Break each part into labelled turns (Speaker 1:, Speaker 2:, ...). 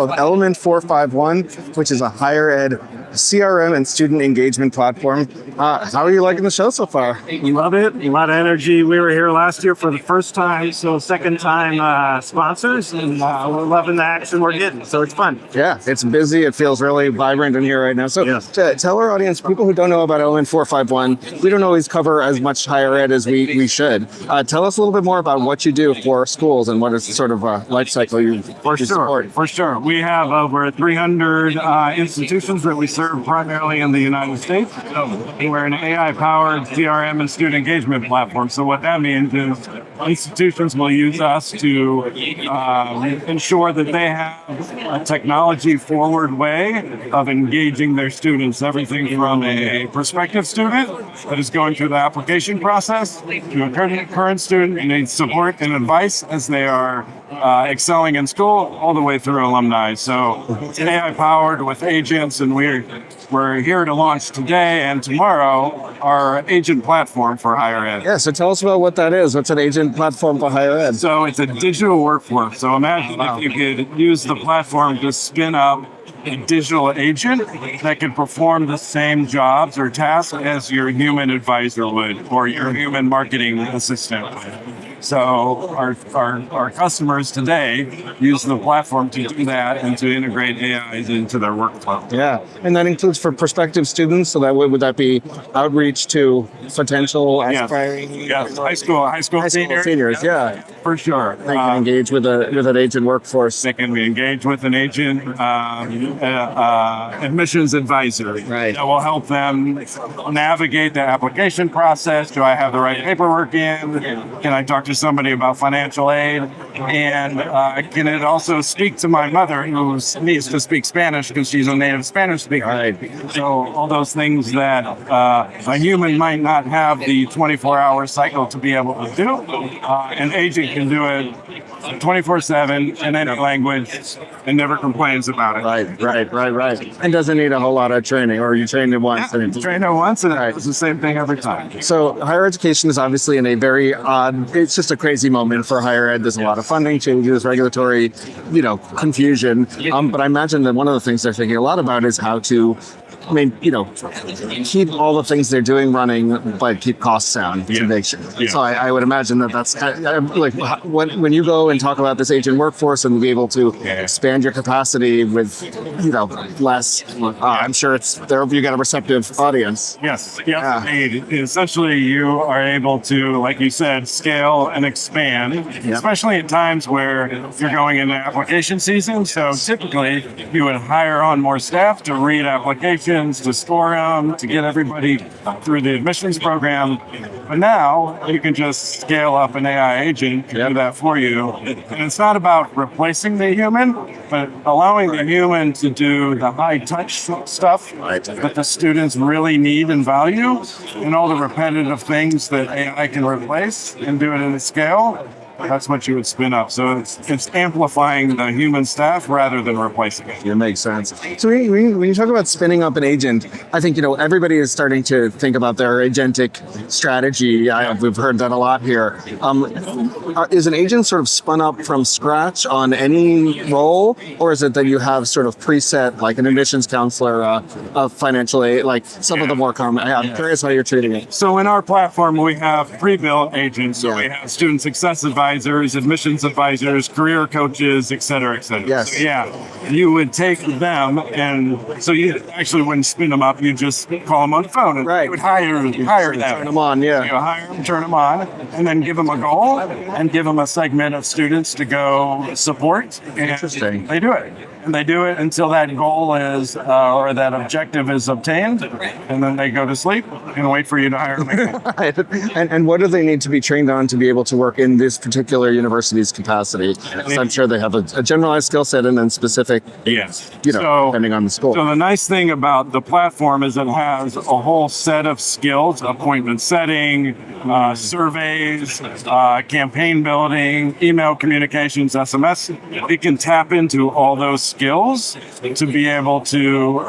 Speaker 1: of Element451, which is a higher ed CRM and student engagement platform. How are you liking the show so far?
Speaker 2: We love it. A lot of energy. We were here last year for the first time, so second time sponsors, and we're loving the action we're getting. So it's fun.
Speaker 1: Yeah, it's busy. It feels really vibrant in here right now. So
Speaker 2: Yes.
Speaker 1: tell our audience, people who don't know about Element451, we don't always cover as much higher ed as we should. Tell us a little bit more about what you do for schools and what is the sort of life cycle you support.
Speaker 2: For sure. We have over 300 institutions that we serve primarily in the United States. We're an AI-powered CRM and student engagement platform. So what that means is institutions will use us to ensure that they have a technology-forward way of engaging their students. Everything from a prospective student that is going through the application process to a current student who needs support and advice as they are excelling in school, all the way through alumni. So it's AI-powered with agents, and we're here to launch today and tomorrow our agent platform for higher ed.
Speaker 1: Yeah, so tell us about what that is. What's an agent platform for higher ed?
Speaker 2: So it's a digital workforce. So imagine if you could use the platform to spin up a digital agent that can perform the same jobs or tasks as your human advisor would or your human marketing assistant would. So our customers today use the platform to do that and to integrate AIs into their workflow.
Speaker 1: Yeah, and that includes for prospective students. So that would that be outreach to potential aspiring?
Speaker 2: Yes, high school
Speaker 1: seniors. Yeah,
Speaker 2: for sure.
Speaker 1: They can engage with an agent workforce.
Speaker 2: They can engage with an agent, admissions advisor.
Speaker 1: Right.
Speaker 2: That will help them navigate the application process. Do I have the right paperwork in? Can I talk to somebody about financial aid? And can it also speak to my mother who needs to speak Spanish because she's a native Spanish speaker?
Speaker 1: Right.
Speaker 2: So all those things that a human might not have the 24-hour cycle to be able to do, an agent can do it 24/7 in any language and never complains about it.
Speaker 1: Right. And doesn't need a whole lot of training, or you train it once.
Speaker 2: Yeah,
Speaker 1: and
Speaker 2: train it once and it does the same thing every time.
Speaker 1: So higher education is obviously in a very odd, it's just a crazy moment for higher ed. There's a lot of funding changes, regulatory, confusion. But I imagine that one of the things they're thinking a lot about is how to keep all the things they're doing running, but keep costs down to make sure.
Speaker 2: Yeah.
Speaker 1: So I would imagine that's like when you go and talk about this agent workforce and be able to expand your capacity with, less. I'm sure you got a receptive audience.
Speaker 2: Yes. Indeed. Essentially, you are able to, like you said, scale and expand, especially at times where you're going into application season. So typically, you would hire on more staff to read applications, to score them, to get everybody through the admissions program. But now you can just scale up an AI agent to do that for you. And it's not about replacing the human, but allowing the human to do the high touch stuff that the students really need and value, and all the repetitive things that AI can replace and do it at a scale. That's what you would spin up. So it's amplifying the human staff rather than replacing it.
Speaker 1: It makes sense. So when you talk about spinning up an agent, I think, everybody is starting to think about their agentic strategy. We've heard that a lot here. Is an agent sort of spun up from scratch on any role, or is it that you have sort of preset, like an admissions counselor, a financial aid, like some of the more common? I'm curious how you're treating it.
Speaker 2: So in our platform, we have pre-built agents. So we have student success advisors, admissions advisors, career coaches, et cetera, et cetera.
Speaker 1: Yes.
Speaker 2: So you would take them, and so you actually wouldn't spin them up. You just call them on the phone, and you would hire them.
Speaker 1: Turn them on,
Speaker 2: You hire them, turn them on, and then give them a goal and give them a segment of students to go support. And
Speaker 1: Interesting.
Speaker 2: They do it. And they do it until that goal is, or that objective is obtained, and then they go to sleep and wait for you to hire them again.
Speaker 1: Right. And what do they need to be trained on to be able to work in this particular university's capacity? So I'm sure they have a generalized skill set and then specific, depending on the school.
Speaker 2: So the nice thing about the platform is it has a whole set of skills: appointment setting, surveys, campaign building, email communications, SMS. It can tap into all those skills to be able to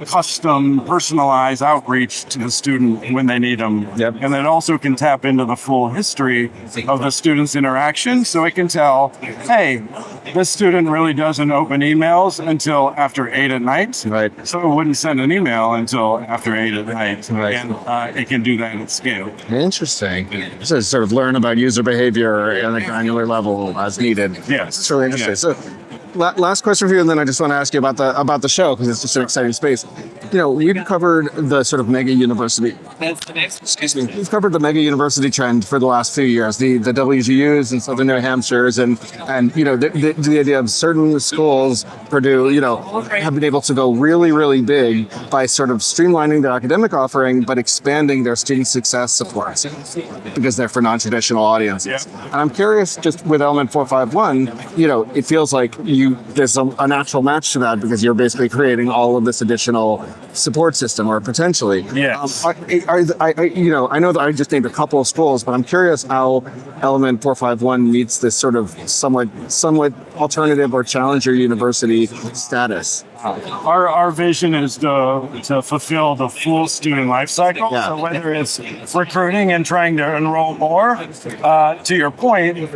Speaker 2: custom personalize outreach to the student when they need them.
Speaker 1: Yep.
Speaker 2: And it also can tap into the full history of the student's student's interaction, so it can tell, hey, this student really doesn't open emails until after 8 at night.
Speaker 1: Right.
Speaker 2: So it wouldn't send an email until after 8 at night.
Speaker 1: Right.
Speaker 2: And it can do that at scale.
Speaker 1: Interesting. So sort of learn about user behavior at a granular level as needed.
Speaker 2: Yes.
Speaker 1: It's really interesting.
Speaker 2: Yes.
Speaker 1: So last question for you, and then I just want to ask you about the show, because it's just an exciting space. We've covered the sort of mega university. Excuse me. We've covered the mega university trend for the last few years. The WGUs in Southern New Hampshire's and the idea of certain schools, Purdue, have been able to go really, really big by sort of streamlining their academic offering, but expanding their student success supports because they're for non-traditional audiences.
Speaker 2: Yeah.
Speaker 1: And I'm curious, just with Element451, it feels like there's a natural match to that because you're basically creating all of this additional support system, or potentially.
Speaker 2: Yes.
Speaker 1: I know that I just named a couple of schools, but I'm curious how Element451 meets this sort of somewhat alternative or challenger university status.
Speaker 2: Our vision is to fulfill the full student life cycle.
Speaker 1: Yeah.
Speaker 2: So whether it's recruiting and trying to enroll more, to your point,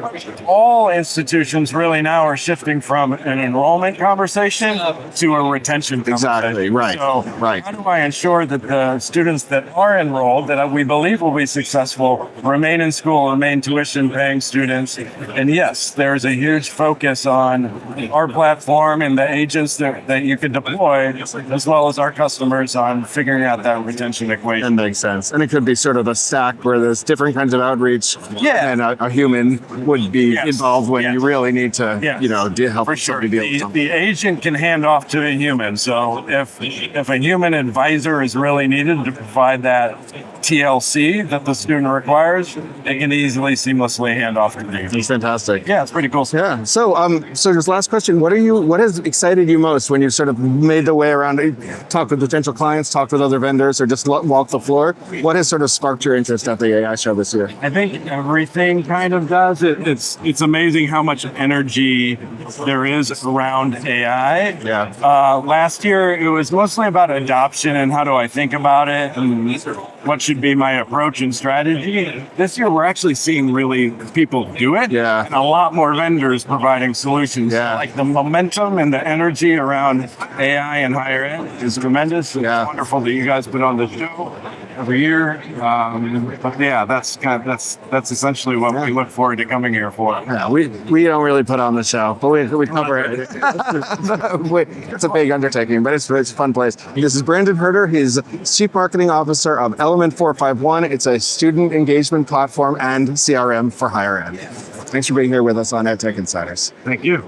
Speaker 2: all institutions really now are shifting from an enrollment conversation to a retention conversation.
Speaker 1: Exactly, right.
Speaker 2: So
Speaker 1: right.
Speaker 2: How do I ensure that the students that are enrolled, that we believe will be successful, remain in school, remain tuition-paying students? And yes, there's a huge focus on our platform and the agents that you can deploy, as well as our customers, on figuring out that retention equation.
Speaker 1: That makes sense. And it could be sort of a stack where there's different kinds of outreach,
Speaker 2: Yeah.
Speaker 1: and a human would be
Speaker 2: Yes.
Speaker 1: involved when
Speaker 2: Yes.
Speaker 1: you really need to,
Speaker 2: Yes.
Speaker 1: help
Speaker 2: For sure.
Speaker 1: somebody deal with something.
Speaker 2: The agent can hand off to a human. So if a human advisor is really needed to provide that TLC that the student requires, it can easily seamlessly hand off to the agent.
Speaker 1: It's fantastic.
Speaker 2: Yeah, it's pretty cool.
Speaker 1: Yeah. So, just last question: what has excited you most when you sort of made the way around, talked with potential clients, talked with other vendors, or just walked the floor? What has sort of sparked your interest at the AI show this year?
Speaker 2: I think everything kind of does. It's amazing how much energy there is around AI.
Speaker 1: Yeah.
Speaker 2: Last year, it was mostly about adoption and how do I think about it and what should be my approach and strategy. This year, we're actually seeing really people do it.
Speaker 1: Yeah.
Speaker 2: And a lot more vendors providing solutions.
Speaker 1: Yeah.
Speaker 2: Like the momentum and the energy around AI and higher ed is tremendous. It's
Speaker 1: Yeah.
Speaker 2: wonderful that you guys put on the show every year. But yeah, that's essentially what we look forward to coming here for.
Speaker 1: Yeah, we don't really put on the show, but we cover it. It's a big undertaking, but it's a fun place. This is Brandon Herder. He's Chief Marketing Officer of Element451. It's a student engagement platform and CRM for higher ed. Thanks for being here with us on Edtech Insiders.
Speaker 2: Thank you.